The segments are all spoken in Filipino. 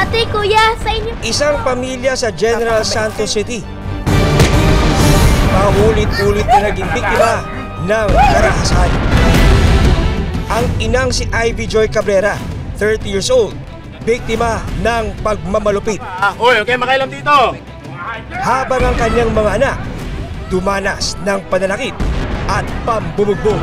Ate, kuya, sa inyo. Isang pamilya sa General Santos City. Paulit-ulit na naging biktima ng karahasan. Ang inang si Ivy Joy Cabrera, 30 years old, biktima ng pagmamalupit. Uy, okay, makailam dito! Habang ang kanyang mga anak dumanas ng pananakit at pambubugbog.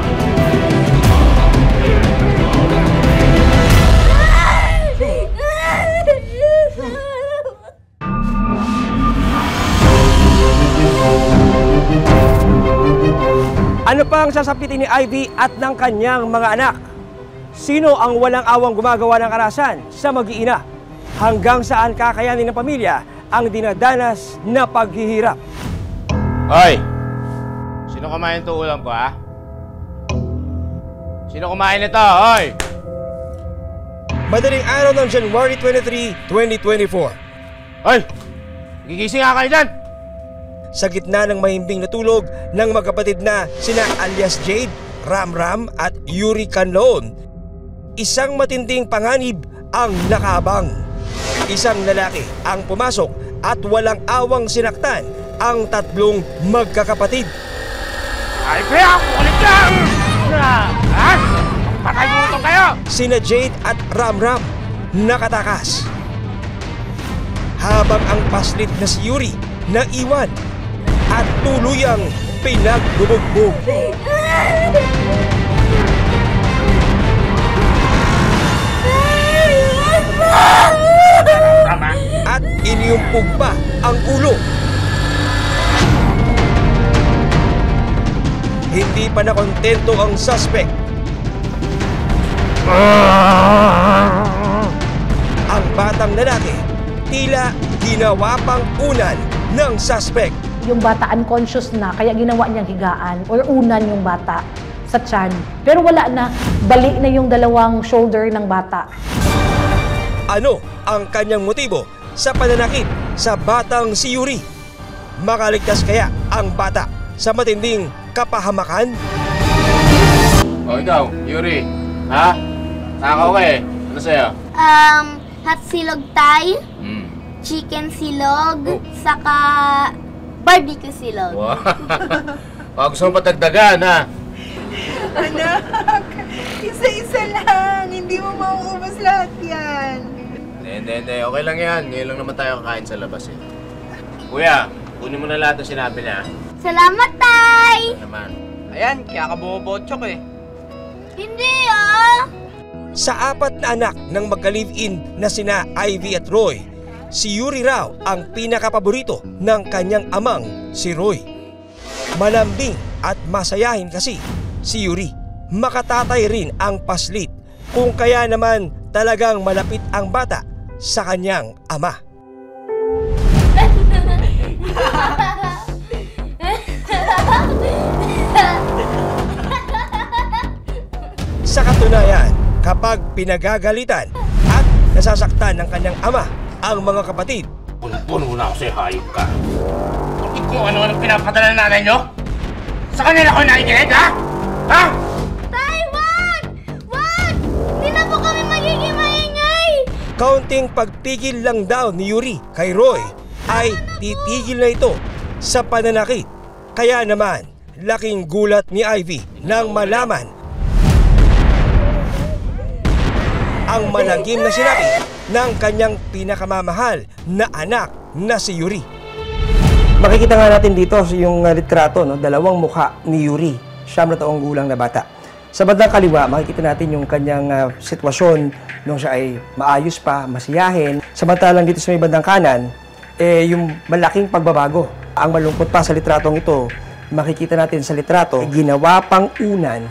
Ano pa ang sasapitin ni Ivy at ng kanyang mga anak? Sino ang walang awang gumagawa ng karahasan sa mag-iina? Hanggang saan kakayanin ng pamilya ang dinadanas na paghihirap? Hoy! Sino kumain ito ulam ko, ha? Sino kumain ito, hoy? Madaling araw ng January 23, 2024. Hoy! Gigising nga kayo dyan! Sa gitna ng mahimbing na tulog ng magkapatid na sina alias Jade, Ramram at Yuri Canloon, isang matinding panganib ang nakaabang. Isang lalaki ang pumasok at walang awang sinaktan ang tatlong magkakapatid. Ay, kaya! Ulit lang! Ha? Patay gutom kayo! Sina Jade at Ramram nakatakas. Habang ang paslit na si Yuri naiwan at tuluyang pinagbubugbog. At iniumpog pa ang ulo. Hindi pa nakontento ang suspect. Ang batang lalaki tila ginawa pang unan ng suspect. Yung bata unconscious na, kaya ginawa niyang higaan or unan yung bata sa tiyan. Pero wala na, bali na yung dalawang shoulder ng bata. Ano ang kanyang motibo sa pananakit sa batang si Yuri? Makaligtas kaya ang bata sa matinding kapahamakan? O ikaw, Yuri, ha? Takaw ka eh. Ano sa'yo? Hot silog tay, chicken silog, saka barbecue silog. Wow. Gusto mo patagdagan, ha? Anak, isa-isa lang. Hindi mo mauubos lahat yan. Hindi. Okay lang yan. Ngayon lang naman tayo kakain sa labas, eh. Kuya, kunin mo na lahat ng sinabi niya. Salamat, tay! Naman. Ayan, kaya ka bumobotsyok eh. Hindi, ah! Sa apat na anak ng magka-live-in na sina Ivy at Roy, si Yuri raw ang pinakapaborito ng kanyang amang si Roy. Malambing at masayahin kasi si Yuri. Makatatay rin ang paslit, kung kaya naman talagang malapit ang bata sa kanyang ama. Sa katunayan, kapag pinagagalitan at nasasaktan ng kanyang ama ang mga kapatid, Puno na ako sa'yo, hayop ka. Kung ano-ano pinapadala ng nanay nyo? Sa kanila ko nakikinig, ha? Ha? Tay, wag! Wag! Hindi na po kami magiging maingay! kaunting pagpigil lang daw ni Yuri kay Roy ay titigil na ito sa pananakit. Kaya naman, laking gulat ni Ivy nang malaman ang malagim na sinabi ng kanyang pinakamamahal na anak na si Yuri. Makikita nga natin dito yung litrato, dalawang mukha ni Yuri, 9 taong gulang na bata. Sa bandang kaliwa, makikita natin yung kanyang sitwasyon nung siya ay maayos pa, masiyahin. Samantalang dito sa may bandang kanan, yung malaking pagbabago. Ang malungkot pa sa litratong ito, makikita natin sa litrato, ginawa pang unan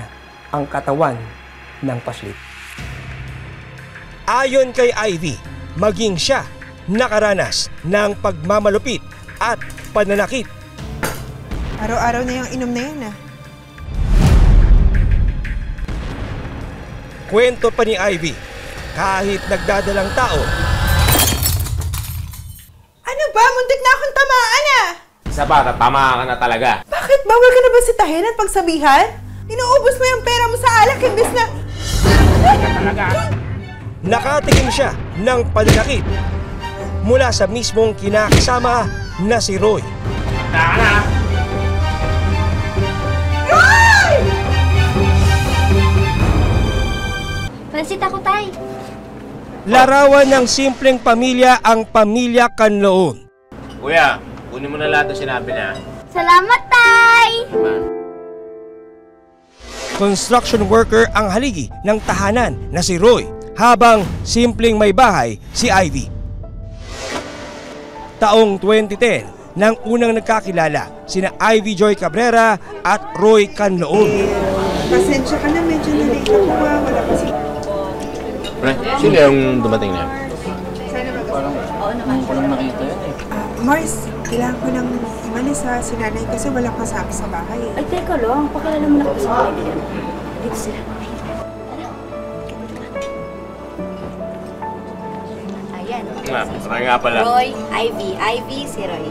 ang katawan ng paslit. Ayon kay Ivy, maging siya nakaranas ng pagmamalupit at pananakit. Araw-araw na yung inom na yun, ah. Kwento pa ni Ivy, kahit nagdadalang tao. Ano ba? Muntik na akong tamaan, ah! Isa pa, tatama ka na talaga. Bakit? Bawal ka na ba sitahin at pagsabihan? Inuubos mo yung pera mo sa alak, imbes na... Talaga. Nakatikim siya ng pananakit mula sa mismong kinakasama na si Roy. Taka na! Pansit ako, tay. Larawan ng simpleng pamilya ang pamilya Canloon. Kuya, kunin mo na lahat ng sinabi na. Salamat, tay! Construction worker ang haligi ng tahanan na si Roy, habang simpleng may bahay si Ivy. Taong 2010 nang unang nagkakilala sina Ivy Joy Cabrera at Roy Canloon. Pasensya ka na, medyo na-late ako ha. Wala kasi. Pre, sino yung dumating na? Mars, kailangan ko nang umalis ha. Si nanay kasi walang kasama sa bahay. Ay, teka lang. Pakilala mo na ako sa kaibigan. Dito sila. Ayan. Nga pala. Roy, Ivy. Ivy, si Roy.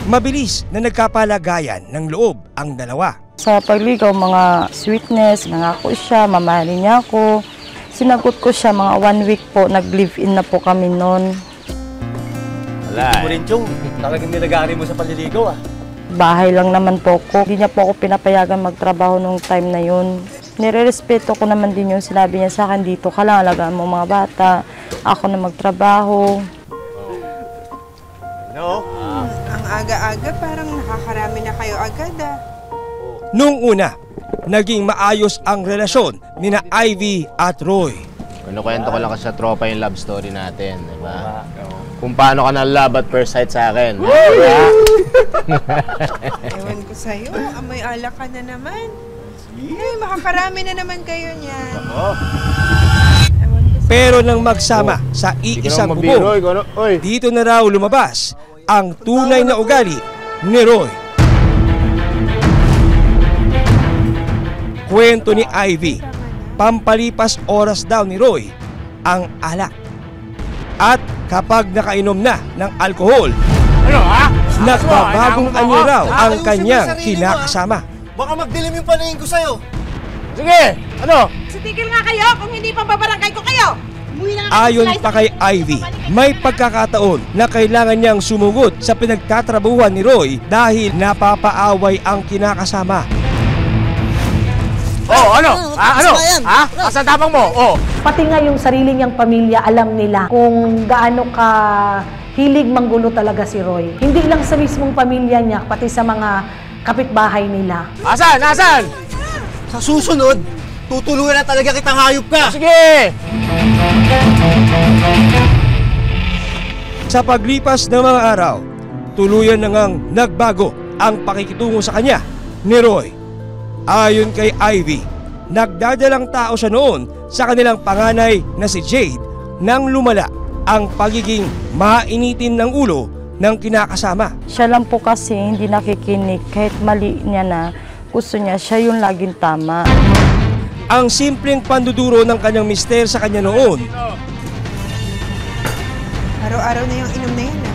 Mabilis na nagkapalagayan ng loob ang dalawa. Sa pagligaw, mga sweetness, nangako siya, mamahalin niya ako. Sinagot ko siya, mga 1 week po, nag-live-in na po kami noon. Wala Mo rin, Chong. Talagang nilagari mo sa paliligaw, ah. Bahay lang naman po ko. Hindi niya po ako pinapayagan magtrabaho nung time na yun. Nire-respeto ko naman din yung sinabi niya sa akin dito. Kailangan alagaan mo mga bata. Ako na magtrabaho. No? Ang aga-aga, parang nakakarami na kayo agad ah. Nung una, naging maayos ang relasyon ni na Ivy at Roy. Kwento ko lang kasi sa tropa yung love story natin, di ba? Kung paano ka na-love at first sight sa akin. Ewan ko sa'yo, amoy alak ka na naman. Ay, makakarami na naman kayo niyan. Pero nang magsama sa iisang bubong, dito na raw lumabas ang tunay na ugali ni Roy. Kwento ni Ivy, pampalipas oras daw ni Roy ang alak. At kapag nakainom na ng alkohol, nagbabagong anyo raw ang kanyang kinakasama. Baka magdilim yung paningin ko sa'yo. Sige! Ano? Tigil nga kayo kung hindi pa babarangay ko kayo. Ayon pa kay Ivy, may pagkakataon na kailangan niyang sumugod sa pinagtatrabuhan ni Roy dahil napapaaway ang kinakasama. Oh, ano? Ano? Ha? Asan tapang mo? Oh. Pati nga yung sarili niyang pamilya, alam nila kung gaano ka hilig manggulo talaga si Roy. Hindi lang sa mismong pamilya niya, pati sa mga kapitbahay nila. Asan? Asan? Sa susunod, tutulungan na talaga kitang hayop ka. Sige! Sa paglipas ng mga araw, tuluyan na ngang nagbago ang pakikitungo sa kanya ni Roy. Ayon kay Ivy, nagdadalang tao siya noon sa kanilang panganay na si Jade nang lumala ang pagiging mainitin ng ulo ng kinakasama. Siya lang po kasi hindi nakikinig kahit mali niya na gusto niya siya yung laging tama. Ang simpleng panduduro ng kanyang mister sa kanya noon, Araw-araw na yung inom na yan ah.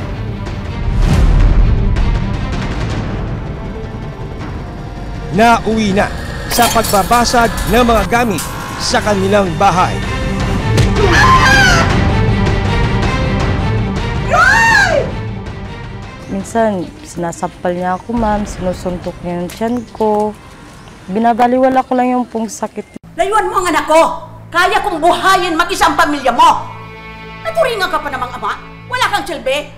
nauwi na sa pagbabasag ng mga gamit sa kanilang bahay. Minsan, sinasampal niya ako, ma'am, sinusuntok niya yung tiyan ko. Binabaliwala ko lang yung pong sakit. Layuan mo ang anak ko! Kaya kong buhayin mag-isa ang pamilya mo! Naturingan ka pa namang ama? Wala kang silbi!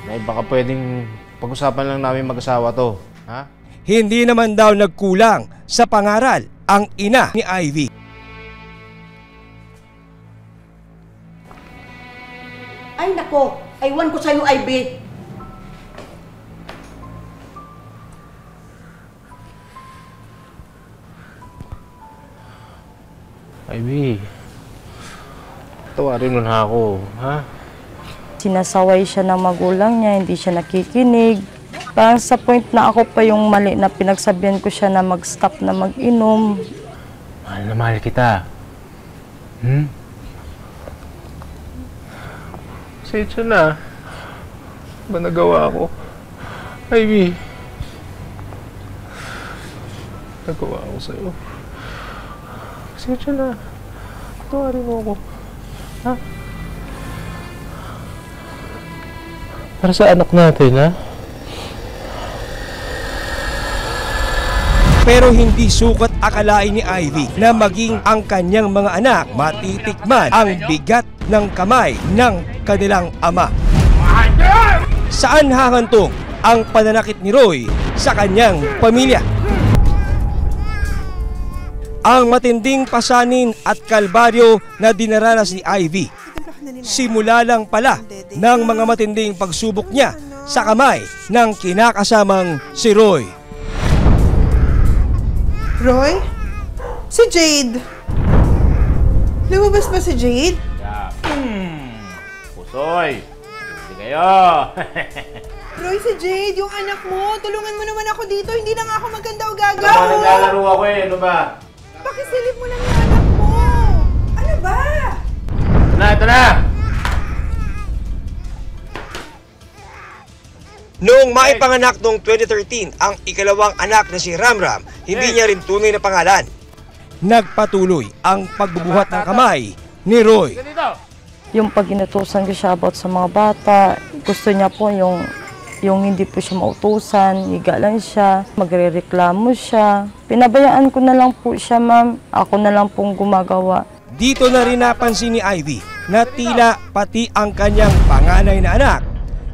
Nay, baka pwedeng pag-usapan lang namin mag-asawa to. Ha? Hindi naman daw nagkulang sa pangaral ang ina ni Ivy. Ay nako, aywan ko sa'yo, Ivy. Ivy, tawarin mo na ako, ha? Sinasaway siya ng magulang niya, hindi siya nakikinig. Parang sa point na ako pa yung mali na pinagsabihan ko siya na mag-stop na mag-inom. Mahal na mahal kita. Pasensya na. Ba nagawa ko? Ivy. Nagawa ako sa'yo. Pasensya na. Tuwarin mo ako. Ha? Para sa anak natin, ha? Pero hindi sukat akalain ni Ivy na maging ang kanyang mga anak matitikman ang bigat ng kamay ng kanilang ama. Saan hahantong ang pananakit ni Roy sa kanyang pamilya? Ang matinding pasanin at kalbaryo na dinaranas ni Ivy, simula lang pala ng mga matinding pagsubok niya sa kamay ng kinakasamang si Roy. Roy? Si Jade? Lumabas ba si Jade? Pusoy! Hindi kayo! Roy, si Jade, yung anak mo. Tulungan mo naman ako dito. Hindi na nga ako maganda o gagaw. Naglalaro ako eh, ano ba? Pakisilip mo lang yung anak mo. Ano ba? Ito na! Noong maipanganak noong 2013 ang ikalawang anak na si Ramram, hindi niya rin tunay na pangalan. Nagpatuloy ang pagbubuhat ng kamay ni Roy. Yung pag inutusan ko siya about sa mga bata, gusto niya po yung hindi po siya mautusan, higa lang siya, magre-reklamo siya. Pinabayaan ko na lang po siya, ma'am. Ako na lang pong gumagawa. Dito na rin napansin ni Ivy na tila pati ang kanyang panganay na anak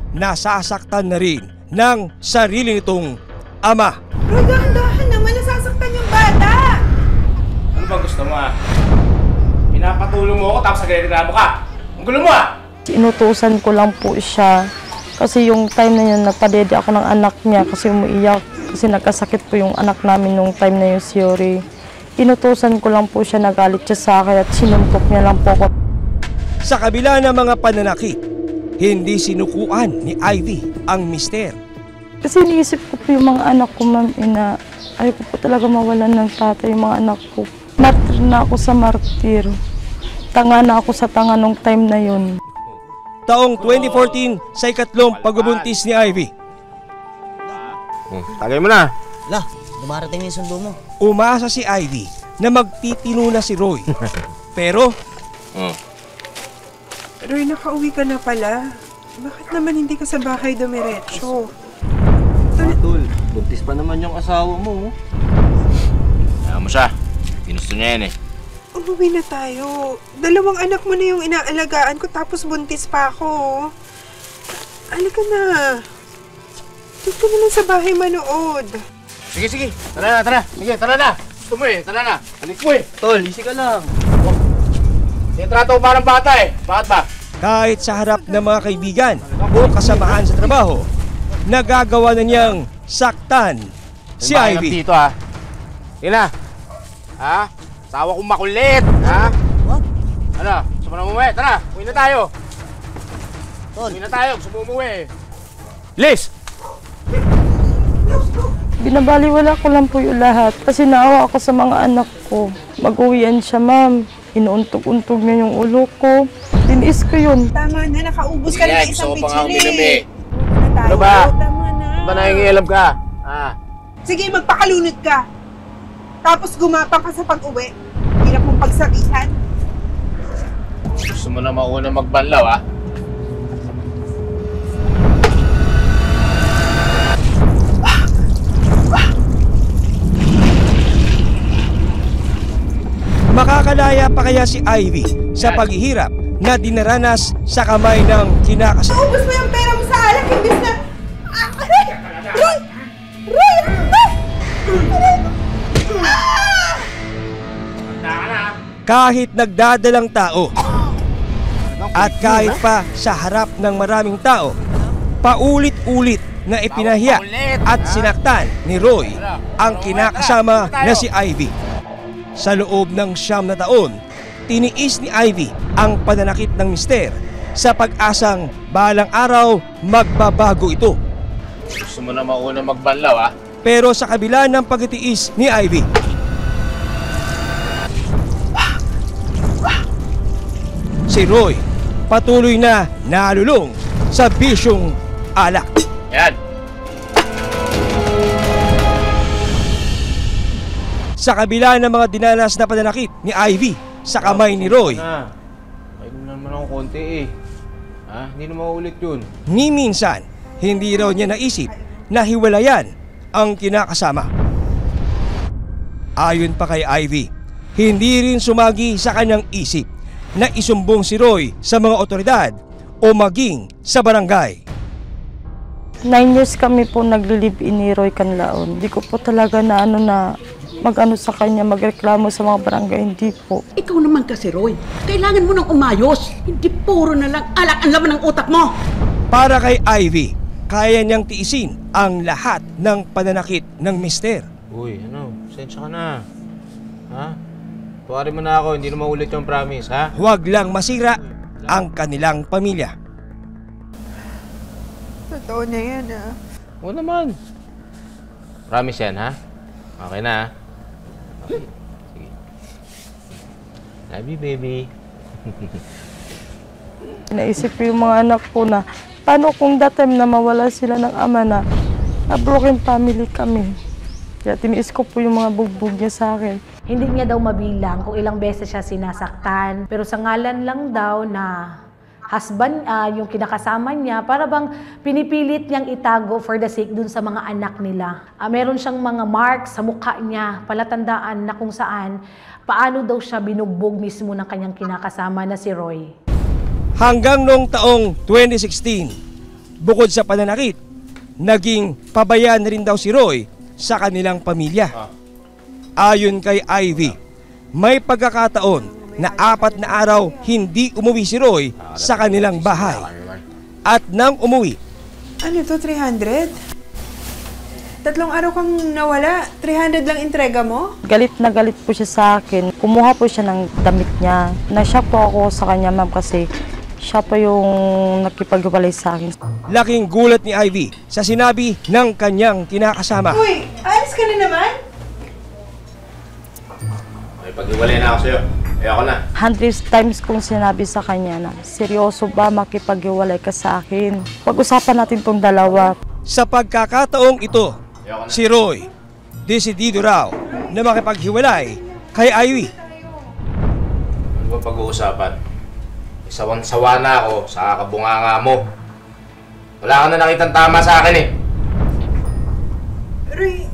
nasasaktan na rin ng sarili nitong ama. Roy, dahan-dahan naman. Nasasaktan yung bata. Ano ba gusto mo ah? Pinapatulong mo ako tapos nagre-reklamo ka. Ang gulo mo ah! Inutusan ko lang po siya. Kasi yung time na yun, napadede ako ng anak niya kasi umiiyak. Kasi nagkasakit po yung anak namin nung time na yun, si Yuri. Inutusan ko lang po siya, nagalit siya sa akin at sinuntok niya lang po ako. Sa kabila ng mga pananakit, hindi sinukuan ni Ivy ang mister. Kasi iniisip ko po yung mga anak ko, ma'am, ina. Ayaw ko po talaga mawalan ng tatay yung mga anak ko. Martir na ako sa martir. Tanga na ako sa tanga nung time na yun. Taong 2014 sa ikatlong pagbubuntis ni Ivy. Tagay mo na. La, dumarating yung sundo mo. Umasa si Ivy na magtitino na si Roy. Pero Roy, nakauwi ka na pala. Bakit naman hindi ka sa bahay dumiretso? Tol, buntis pa naman yung asawa mo. Kaya mo siya. Ginusto niya yan eh. Umuwi na tayo. 2 anak mo na yung inaalagaan ko tapos buntis pa ako. Halika na. Dito na lang sa bahay manood. Sige. Tara na, tara. Sige, tara na. Gusto mo eh, tara na. Halik mo eh. Tol, easy ka lang. Trato ko parang bata eh. Bakit ba? kahit sa harap ng mga kaibigan o kasamahan sa trabaho, nagagawa na niyang saktan si Ivy. Dito ha. Sige na. Ha? Sawa kong makulit. Ha? What? Ano? Gusto mo na umuwi? Tara, uwi na tayo. Tol. Uwi na tayo. Gusto mo umuwi. Liz! Binabaliwala ko lang po yung lahat kasi naawa ako sa mga anak ko. Mag-uwian siya, ma'am. Inuuntog-untog niya yung ulo ko. Tiniis ko yun. Tama na, nakaubos ka na ng isang pichili. Ano ba? Tama na. Ba nangingialam ka? Ah. Sige, magpakalunod ka. Tapos gumapang ka sa pag-uwi. Hirap mong pagsabihan. Gusto mo na mauna magbanlaw, ha? Makakalaya pa kaya si Ivy sa paghihirap na dinaranas sa kamay ng kinakasama? Ubus mo yung pera mo sa alak, imbis na... Roy! Roy! Kahit nagdadalang tao at kahit pa sa harap ng maraming tao, paulit-ulit na ipinahiya at sinaktan ni Roy ang kinakasama na si Ivy. Sa loob ng 9 na taon, tiniis ni Ivy ang pananakit ng mister sa pag-asang balang araw magbabago ito. Gusto mo na mauna magbanlaw, ha? Pero sa kabila ng pagtitiis ni Ivy, si Roy patuloy na nalulong sa bisyong alak. Sa Sa kabila ng mga dinanas na pananakit ni Ivy sa kamay ni Roy, Kahit naman ako konti eh. Ha? Hindi na maulit yun. ni minsan, hindi raw niya naisip na hiwalayan ang kinakasama. Ayon pa kay Ivy, hindi rin sumagi sa kanyang isip na isumbong si Roy sa mga otoridad o maging sa barangay. 9 years kami po nagli-live-in ni Roy Canlaon. Hindi ko po talaga na mag-ano sa kanya, magreklamo sa mga barangay. Hindi po. Ikaw naman kasi, Roy. Kailangan mo nang umayos. Hindi puro na lang alak ang laman ng utak mo. Para kay Ivy, kaya niyang tiisin ang lahat ng pananakit ng mister. Uy, sensya ka na. Ha? Tuwarin mo na ako, hindi na maulit yung promise, ha? Huwag lang masira ang kanilang pamilya. Totoo na yan, ah. Oo naman. Promise yan, ha? Okay na, ha? Okay. Sige. Love you, baby. Naisip ko yung mga anak ko na paano kung that time na mawala sila ng ama na broken family kami. Kaya tiniis ko po yung mga bugbog niya sa akin. Hindi niya daw mabilang kung ilang beses siya sinasaktan. Pero sa ngalan lang daw na husband, yung kinakasama niya, para bang pinipilit niyang itago for the sake dun sa mga anak nila. Meron siyang mga marks sa mukha niya, palatandaan na kung saan, paano daw siya binugbog mismo ng kanyang kinakasama na si Roy. Hanggang noong taong 2016, bukod sa pananakit, naging pabayaan rin daw si Roy sa kanilang pamilya. Ayon kay Ivy, may pagkakataon na 4 na araw hindi umuwi si Roy sa kanilang bahay. At nang umuwi, Ano to, 300? 3 araw kang nawala, 300 lang entrega mo? Galit na galit po siya sa akin. Kumuha po siya ng damit niya. Na-shock po ako sa kanya, ma'am, kasi siya pa yung nakipaghiwalay sa akin. laking gulat ni Ivy sa sinabi ng kanyang kinakasama. Uy, alis ka na naman? Okay, pag-iwalay na ako sa'yo. Ayoko na. 100 times kong sinabi sa kanya na, seryoso ba makipaghiwalay ka sa akin? Pag-usapan natin tong dalawa. Sa pagkakataong ito, si Roy, desidido raw na makipaghiwalay kay Ivy. Ano ba pag-uusapan? Sawan-sawa na ako sa kakabunganga mo. Wala ka na nakitang tama sa akin eh. Roy,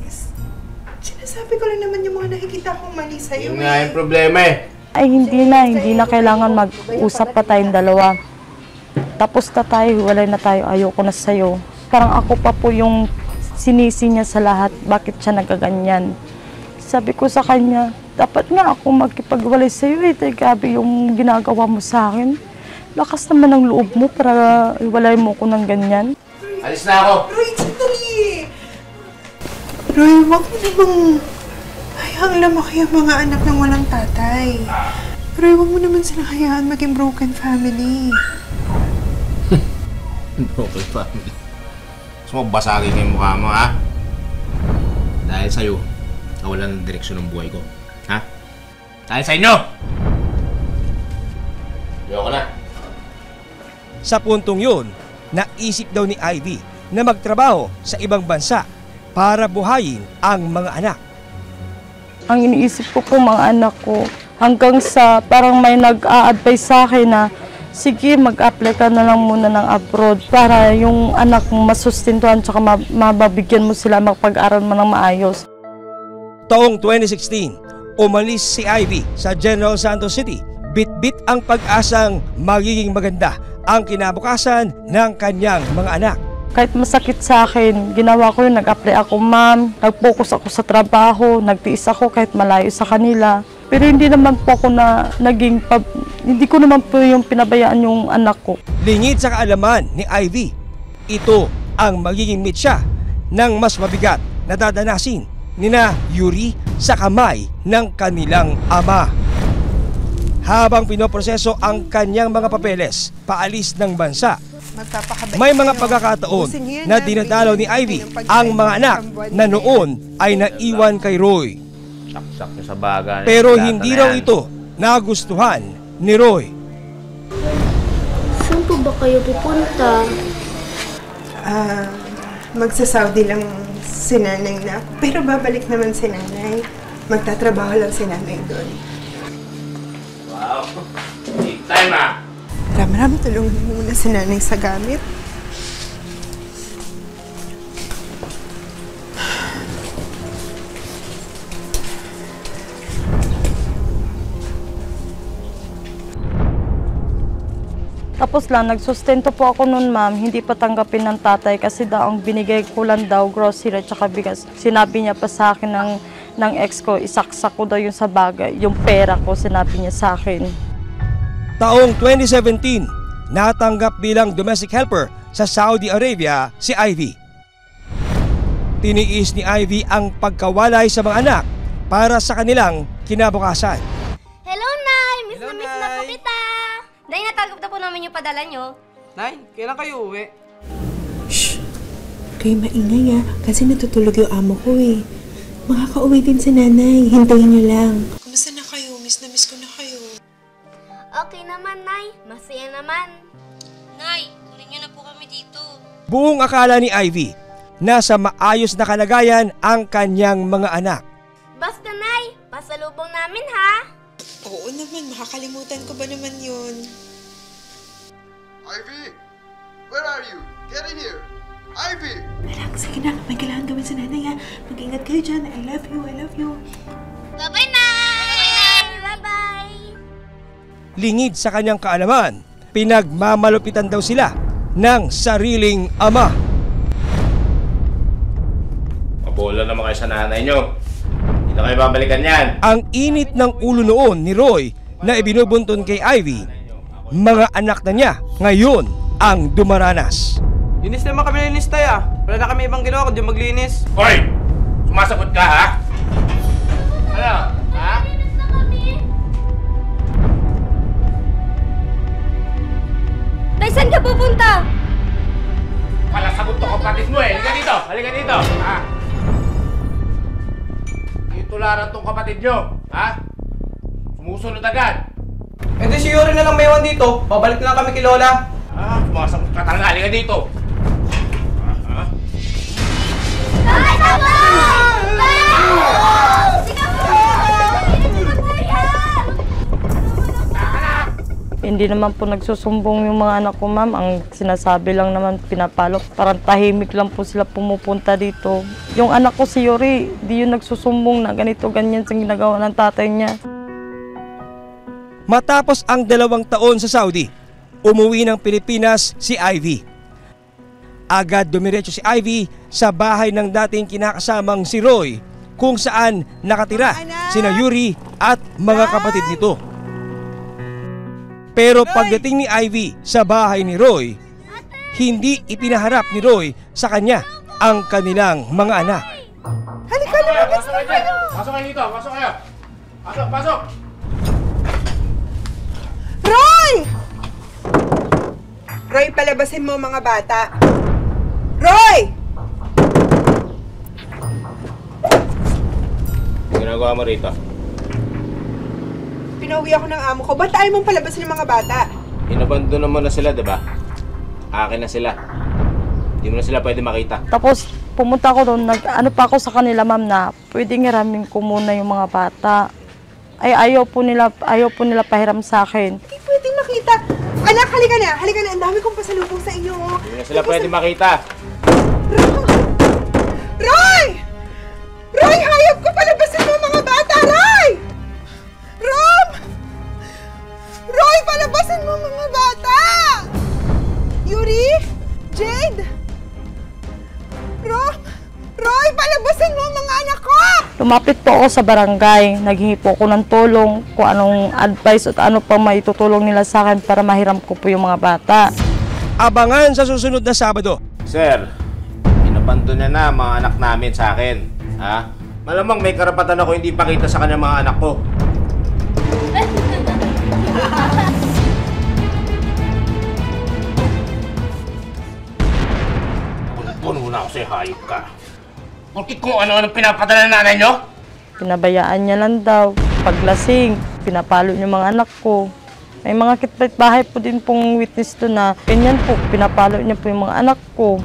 sinasabi ko lang naman yung mga nakikita kong mali sa'yo. Yun nga yung problema eh. Ay hindi na kailangan mag-usap pa tayong dalawa. Tapos na tayo, hiwalay na tayo, ayoko na sa'yo. Parang ako pa po yung sinisi niya sa lahat, bakit siya nagaganyan. Sabi ko sa kanya, dapat nga ako magkipagwalay sa'yo eh, grabe yung ginagawa mo sa akin. Lakas naman ng loob mo para iwalay mo ko ng ganyan. Alis na ako! Roy, sandali! Roy, wag mo namang hayaang lumaki ang mga anak ng walang tatay. Roy, wag mo naman sila hayaan maging broken family. Broken family? Gusto mo basagin yung mukha mo, ha? Dahil sa'yo, nawalan ng direksyon ng buhay ko. Ha? Dahil sa inyo! Ayoko na. Sa puntong yun, naisip daw ni Ivy na magtrabaho sa ibang bansa para buhayin ang mga anak. Ang iniisip ko po mga anak ko, hanggang sa parang may nag-a-advise sa akin na sige, mag-apply ka na lang muna ng abroad para yung anak mo masustentuhan tsaka mababigyan mo sila magpag-aral mo ng maayos. Taong 2016, umalis si Ivy sa General Santos City. Bit-bit ang pag-asang magiging maganda ang kinabukasan ng kanyang mga anak. Kahit masakit sa akin, ginawa ko yun, nag-apply ako, ma'am. Nag-focus ako sa trabaho, nagtiis ako kahit malayo sa kanila. Pero hindi naman po ako hindi ko naman po yung pinabayaan yung anak ko. Lingid sa kaalaman ni Ivy, ito ang magiging mitya ng mas mabigat na dadanasin nina Yuri sa kamay ng kanilang ama. Habang pinoproseso ang kanyang mga papeles, paalis ng bansa, may mga pagkakataon na dinadalaw ni Ivy ang mga anak na noon ay naiwan kay Roy. Saksak niya sa baga. Pero hindi raw ito nagustuhan ni Roy. Saan po ba kayo pupunta? Magsa-Saudi lang si nanay na. Pero babalik naman si nanay. Magtatrabaho lang si nanay doon. Wow. Big time ah. Ram, tulungan mo muna si nanay sa gamit. Tapos lang, nagsustento po ako noon, ma'am. Hindi pa tanggapin ng tatay kasi daw ang binigay ko lang daw, grocery at saka bigas. Sinabi niya pa sa akin ng ex ko, isaksak ko daw yung sa bagay. Yung pera ko, sinabi niya sa akin. Taong 2017, natanggap bilang domestic helper sa Saudi Arabia si Ivy. Tiniis ni Ivy ang pagkawalay sa mga anak para sa kanilang kinabukasan. Hello, Nay! Miss na po kita! Nay, natanggap na po namin yung padala nyo. Nay, kailan kayo uwi? Shh! Kayo maingay kasi natutulog yung amo ko eh. Makakauwi din si nanay. Hintayin niyo lang. Kumusta na kayo? Miss na miss ko na kayo. Okay naman, Nay. Masaya naman. Nay, kunin nyo na po kami dito. Buong akala ni Ivy, nasa maayos na kalagayan ang kanyang mga anak. Basta, Nay, pasalubong namin, ha? Oo naman, makakalimutan ko ba naman yun? Ivy! Where are you? Get in here! Ivy! Anak, sige na. May kailangan gawin si nanay ha. Mag-ingat kayo dyan. I love you, I love you. Bye-bye, Nay! Bye-bye! Lingid sa kanyang kaalaman, pinagmamalupitan daw sila ng sariling ama. Mabola naman kayo sa nanay nyo. Hindi na kayo babalikan yan. Ang init ng ulo noon ni Roy na ibinubuntun kay Ivy, mga anak na niya ngayon ang dumaranas. Linis naman kami linis tayo ah. Wala na kami ibang ginawa kundi maglinis. Hoy! Sumasagot ka ha? Ano? Ha? Tay, saan ka pupunta? Palasagot to kapatid mo eh. Halika dito! Halika dito! Ha? Tularan tong kapatid nyo, ha? Sumusunod agad. Eh di si Yuri na lang may iwan dito. Babalik na lang kami kay Lola. Ah, sumasagot ka talaga. Halika dito. Ha? Tay, tama! Hindi naman po nagsusumbong yung mga anak ko, ma'am. Ang sinasabi lang naman, pinapalo. Parang tahimik lang po sila pumupunta dito. Yung anak ko si Yuri, di yung nagsusumbong na ganito, ganyan sa ginagawa ng tatay niya. Matapos ang 2 taon sa Saudi, umuwi ng Pilipinas si Ivy. Agad dumiretso si Ivy sa bahay ng dating kinakasamang si Roy, kung saan nakatira sina Yuri at mga kapatid nito. Pero pagdating ni Ivy sa bahay ni Roy, hindi ipinaharap ni Roy sa kanya ang kanilang mga anak. Halika na, Pasok kayo dyan! Pasok kayo dito! Pasok kayo! Pasok! Pasok! Roy! Roy, palabasin mo mga bata. Roy! Ang ginagawa mo rito? Pinauwi ako ng amo ko. Ba't ayaw mong palabasin ng mga bata? Inabandon mo na sila, diba? Akin na sila. Hindi mo na sila pwede makita. Tapos pumunta ako doon, ano pa ako sa kanila, ma'am, na pwedeng hiramin ko muna yung mga bata. Ay ayaw po nila pahiram sa akin. Hindi pwedeng makita. Anak, halika na. Halika na. Ang dami kong pasalubong sa inyo. Hindi na sila pwede makita. Roy! Roy, hayop ko! Palabasin mo mga bata, Roy! Rob! Roy, palabasin mo mga bata! Yuri? Jade? Roy, palabasin mo mga anak ko! Lumapit po ako sa barangay, naghingi po ako ng tulong kung anong advice at ano pang maitutulong nila sa akin para mahiram ko po yung mga bata. Abangan sa susunod na Sabado. Sir, inabandon niya na mga anak namin sa akin. Ha? Malamang may karapatan ako hindi pakita sa kanya mga anak ko. Puno na ako sa'yo, hayop ka. Bakit kung ano-ano pinapadala ng nanay nyo? Pinabayaan niya lang daw. Paglasing, pinapalo niya mga anak ko. May mga kitbahay po din pong witness to na ganyan po, pinapalo niya po yung mga anak ko.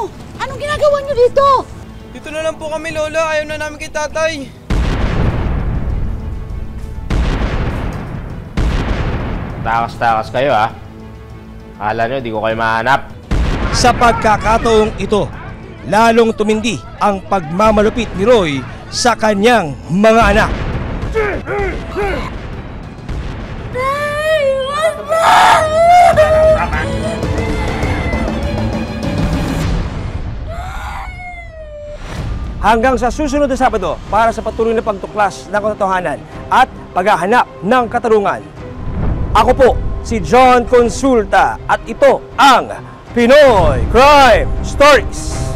kayo? Anong ginagawa niyo dito? Dito na lang po kami, Lola. Ayaw na namin kay tatay. Takas-takas kayo, ha? Akala nyo, di ko kayo mahanap. Sa pagkakataong ito, lalong tumindi ang pagmamalupit ni Roy sa kanyang mga anak. Hanggang sa susunod na Sabado para sa patuloy na pagtuklas ng katotohanan at paghahanap ng katarungan. Ako po si John Consulta at ito ang Pinoy Crime Stories.